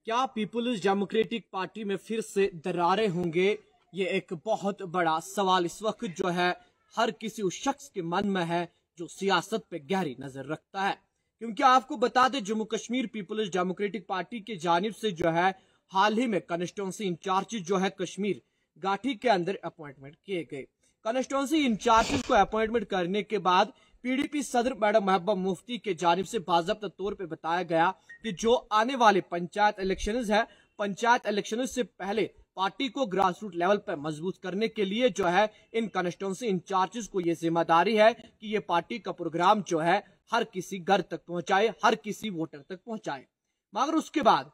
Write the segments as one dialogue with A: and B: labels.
A: क्या people's Democratic party में फिर से दरारें होंगे? ये एक बहुत बड़ा सवाल इस वक्त जो है हर किसी उस शख्स के मन में है जो सियासत पे गहरी नजर रखता है। क्योंकि आपको बता दें, Jammu Kashmir Peoples Democratic Party की जानिब से जो है हाल ही में कॉन्स्टिट्यूंसी इंचार्ज जो है कश्मीर घाटी के अंदर अपॉइंटमेंट किए गए। कॉन्स्टिट्यूंसी इंचार्ज को अपॉइंटमेंट करने के बाद पीडीपी सदर मैडम महबूबा मुफ्ती के जानिब से बाज़ाब्ता तौर पे बताया गया कि जो आने वाले पंचायत इलेक्शंस है, पंचायत इलेक्शंस से पहले पार्टी को ग्रास रूट लेवल पर मजबूत करने के लिए जो है इन कॉन्स्टिट्यूंसी इंचार्जेस को ये जिम्मेदारी है कि ये पार्टी का प्रोग्राम जो है हर किसी घर तक पहुंचाए, हर किसी वोटर तक पहुंचाए। मगर उसके बाद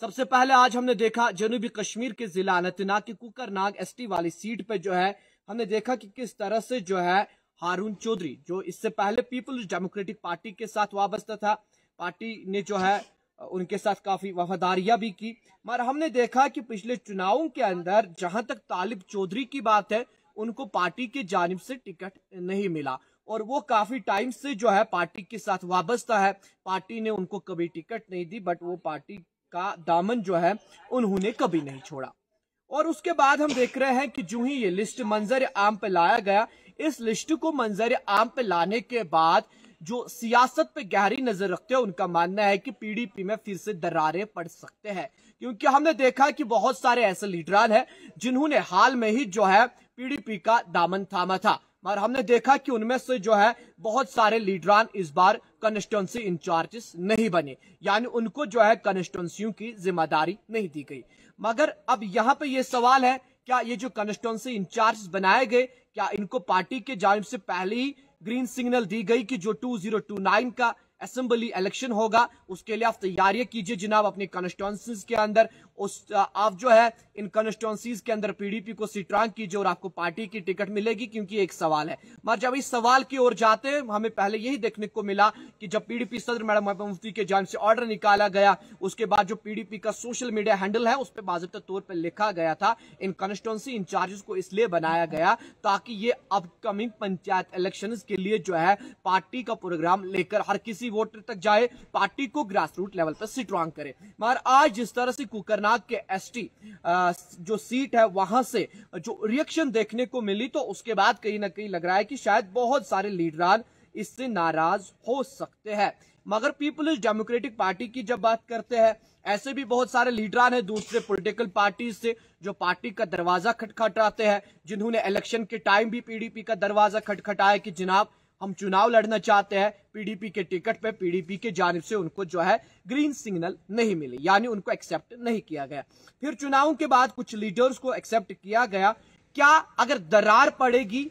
A: सबसे पहले आज हमने देखा जनूबी कश्मीर के जिला अनंतनाग की कुकरनाग एसटी वाली सीट पे जो है हमने देखा कि किस तरह से जो है हारून चौधरी, जो इससे पहले पीपुल्स डेमोक्रेटिक पार्टी के साथ वाबस्ता था, पार्टी ने जो है उनके साथ काफी वफादारियां भी की, मगर हमने देखा कि पिछले चुनावों के अंदर जहां तक तालिब चौधरी की बात है, उनको पार्टी की जानिब से टिकट नहीं मिला और वो काफी टाइम से जो है पार्टी के साथ वाबस्ता है। पार्टी ने उनको कभी टिकट नहीं दी, बट वो पार्टी का दामन जो है उन्होंने कभी नहीं छोड़ा। और उसके बाद हम देख रहे हैं कि जो ही ये लिस्ट मंजर आम पे लाया गया, इस लिस्ट को मंजर आम पे लाने के बाद जो सियासत पे गहरी नजर रखते हैं उनका मानना है कि पीडीपी में फिर से दरारें पड़ सकते हैं। क्योंकि हमने देखा कि बहुत सारे ऐसे लीडरान हैं जिन्होंने हाल में ही जो है पीडीपी का दामन थामा था, मगर हमने देखा कि उनमें से जो है बहुत सारे लीडरान इस बार कॉन्स्टिट्यूंसी इंचार्जेस नहीं बने, यानी उनको जो है कॉन्स्टिट्यूंसियों की जिम्मेदारी नहीं दी गई। मगर अब यहाँ पे ये सवाल है, क्या ये जो कॉन्स्टिट्यूंसी इंचार्ज बनाए गए, क्या इनको पार्टी के जानिब से पहले ही ग्रीन सिग्नल दी गई कि जो 2029 का असेंबली इलेक्शन होगा उसके लिए आप तैयारियां कीजिए जनाब अपनी कॉन्स्टिट्यूंसीज के अंदर, उस आप जो है इन कॉन्स्टिट्यूंसीज के अंदर पीडीपी को स्ट्रांग कीजिए और आपको पार्टी की टिकट मिलेगी। क्योंकि एक सवाल है, मगर जब इस सवाल की ओर जाते हैं हमें पहले यही देखने को मिला कि जब पीडीपी सदर मैडम महबूबा मुफ्ती के जानिब से ऑर्डर निकाला गया, उसके बाद जो पीडीपी का सोशल मीडिया हैंडल है उस पर बाज़ाब्ता तौर पर लिखा गया था इन कॉन्स्टिट्यूंसी इंचार्जेस को इसलिए बनाया गया ताकि ये अपकमिंग पंचायत इलेक्शन के लिए जो है पार्टी का प्रोग्राम लेकर हर किसी वोटर तक जाए, पार्टी को ग्रास रूट लेवल पर स्ट्रांग करे। मगर आज जिस तरह से कुकरनाग के एसटी जो सीट है वहां से जो रिएक्शन देखने को मिली, तो उसके बाद कहीं ना कहीं लग रहा है कि शायद बहुत सारे लीडरान इससे नाराज हो सकते हैं। मगर पीपुल्स डेमोक्रेटिक पार्टी की जब बात करते हैं, ऐसे भी बहुत सारे लीडरान हैं दूसरे पॉलिटिकल पार्टी से जो पार्टी का दरवाजा खटखटाते हैं, जिन्होंने इलेक्शन के टाइम भी पीडीपी का दरवाजा खटखटाया कि जनाब हम चुनाव लड़ना चाहते हैं, पीडीपी के टिकट पे पीडीपी के जानिब से उनको जो है ग्रीन सिग्नल नहीं मिली, यानी उनको एक्सेप्ट नहीं किया गया। फिर चुनावों के बाद कुछ लीडर्स को एक्सेप्ट किया गया। क्या अगर दरार पड़ेगी,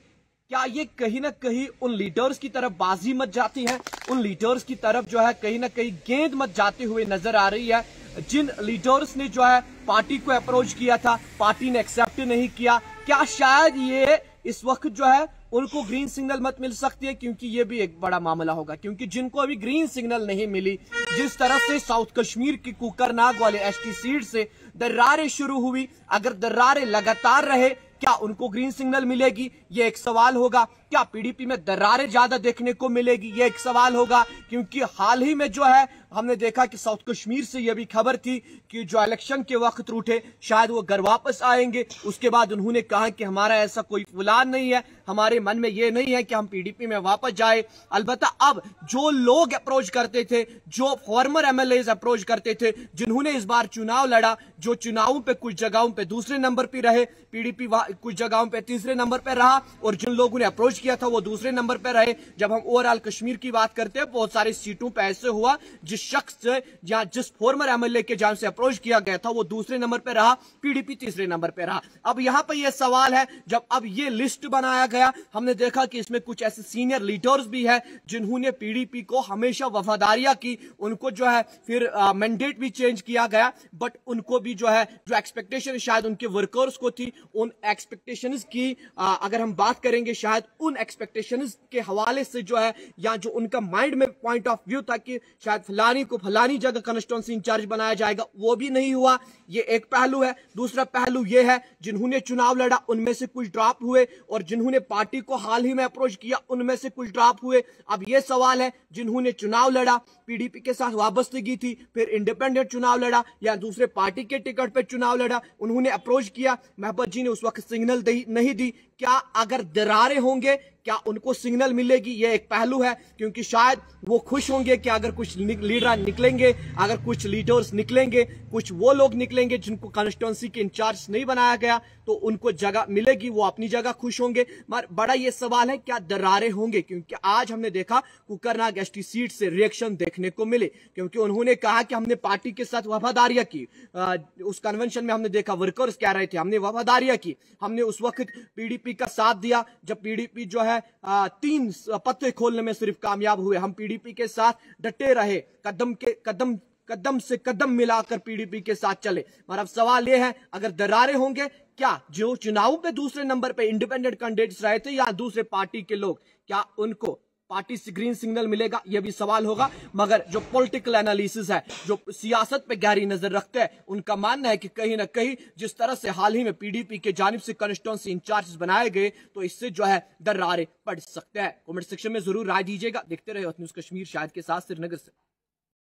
A: क्या ये कहीं ना कहीं उन लीडर्स की तरफ बाजी मत जाती है, उन लीडर्स की तरफ जो है कहीं ना कहीं गेंद मत जाते हुए नजर आ रही है? जिन लीडर्स ने जो है पार्टी को अप्रोच किया था, पार्टी ने एक्सेप्ट नहीं किया, क्या शायद ये इस वक्त जो है उनको ग्रीन सिग्नल मत मिल सकती है? क्योंकि ये भी एक बड़ा मामला होगा, क्योंकि जिनको अभी ग्रीन सिग्नल नहीं मिली, जिस तरह से साउथ कश्मीर की कुकरनाग वाले एसटी सीट से दरारें शुरू हुई, अगर दरारें लगातार रहे क्या उनको ग्रीन सिग्नल मिलेगी? ये एक सवाल होगा। क्या पीडीपी में दरारें ज्यादा देखने को मिलेगी? ये एक सवाल होगा। क्योंकि हाल ही में जो है हमने देखा कि साउथ कश्मीर से यह भी खबर थी कि जो इलेक्शन के वक्त रूठे शायद वो घर वापस आएंगे। उसके बाद उन्होंने कहा कि हमारा ऐसा कोई प्लान नहीं है, हमारे मन में ये नहीं है कि हम पीडीपी में वापस जाए। अलबत्ता अब जो लोग अप्रोच करते थे, जो फॉर्मर एमएलए अप्रोच करते थे, जिन्होंने इस बार चुनाव लड़ा, जो चुनावों पे कुछ जगहों पे दूसरे नंबर पे रहे, पीडीपी कुछ जगहों पे तीसरे नंबर पे रहा, और जिन लोगों ने अप्रोच किया था वो दूसरे नंबर पे रहे। जब हम ओवरऑल कश्मीर की बात करते हैं, बहुत सारी सीटों पे ऐसे हुआ जिस शख्स से या जिस फॉर्मर एमएलए के जान से अप्रोच किया गया था वो दूसरे नंबर पे रहा, पीडीपी तीसरे नंबर पे रहा। अब यहां पर यह सवाल है, जब अब ये लिस्ट बनाया गया, हमने देखा कि इसमें कुछ ऐसे सीनियर लीडर्स भी हैं जिन्होंने पीडीपी को हमेशा वफादारियां की, उनको जो है फिर मैंडेट भी चेंज किया गया, बट उनको भी जो है जो एक्सपेक्टेशन शायद उनके वर्कर्स को थी, उन एक्सपेक्टेशंस की अगर हम बात करेंगे शायद उन एक्सपेक्टेशंस के हवाले से जो है, या जो उनका माइंड में पॉइंट ऑफ व्यू था कि शायद फलानी को फलानी जगह कॉन्स्टिट्यूंसी इंचार्ज बनाया जाएगा, वो भी नहीं हुआ। ये एक पहलू है। दूसरा पहलू ये है, जिन्होंने चुनाव लड़ा उनमें से कुछ ड्रॉप हुए, और जिन्होंने पार्टी को हाल ही में अप्रोच किया उनमें से कुछ ड्रॉप हुए। अब यह सवाल है, जिन्होंने चुनाव लड़ा, पीडीपी के साथ वाबस्तगी थी, फिर इंडिपेंडेंट चुनाव लड़ा या दूसरे पार्टी के टिकट पे चुनाव लड़ा, उन्होंने अप्रोच किया, महबूब जी ने उस वक्त सिग्नल नहीं दी, क्या अगर दरारें होंगे क्या उनको सिग्नल मिलेगी? यह एक पहलू है, क्योंकि शायद वो खुश होंगे कि अगर कुछ लीडर निकलेंगे, अगर कुछ लीडर्स निकलेंगे, कुछ वो लोग निकलेंगे जिनको कॉन्स्टिट्यूंसी के इंचार्ज नहीं बनाया गया, तो उनको जगह मिलेगी, वो अपनी जगह खुश होंगे। मगर बड़ा ये सवाल है, क्या दरारें होंगे? क्योंकि आज हमने देखा कुकरनाग एसटी सीट से रिएक्शन देखने को मिले, क्योंकि उन्होंने कहा कि हमने पार्टी के साथ वफादारियां की। उस कन्वेंशन में हमने देखा वर्कर्स कह रहे थे हमने वफादारियां की, हमने उस वक्त पीडीपी का साथ दिया जब पीडीपी जो है 3 पत्ते खोलने में सिर्फ कामयाब हुए। हम पीडीपी के साथ डटे रहे, कदम से कदम मिलाकर पीडीपी के साथ चले। और अब सवाल यह है, अगर दरारें होंगे, क्या जो चुनाव पे दूसरे नंबर पे इंडिपेंडेंट कैंडिडेट्स रहे थे या दूसरे पार्टी के लोग, क्या उनको पार्टी से ग्रीन सिग्नल मिलेगा? यह भी सवाल होगा। मगर जो पॉलिटिकल एनालिसिस है, जो सियासत पे गहरी नजर रखते हैं, उनका मानना है कि कहीं ना कहीं जिस तरह से हाल ही में पीडीपी के जानिब से कॉन्स्टिट्यूंसी इंचार्ज बनाए गए, तो इससे जो है दरारें पड़ सकते हैं। कमेंट सेक्शन में जरूर राय दीजिएगा। देखते रहे न्यूज़ कश्मीर शाहिद के साथ श्रीनगर से।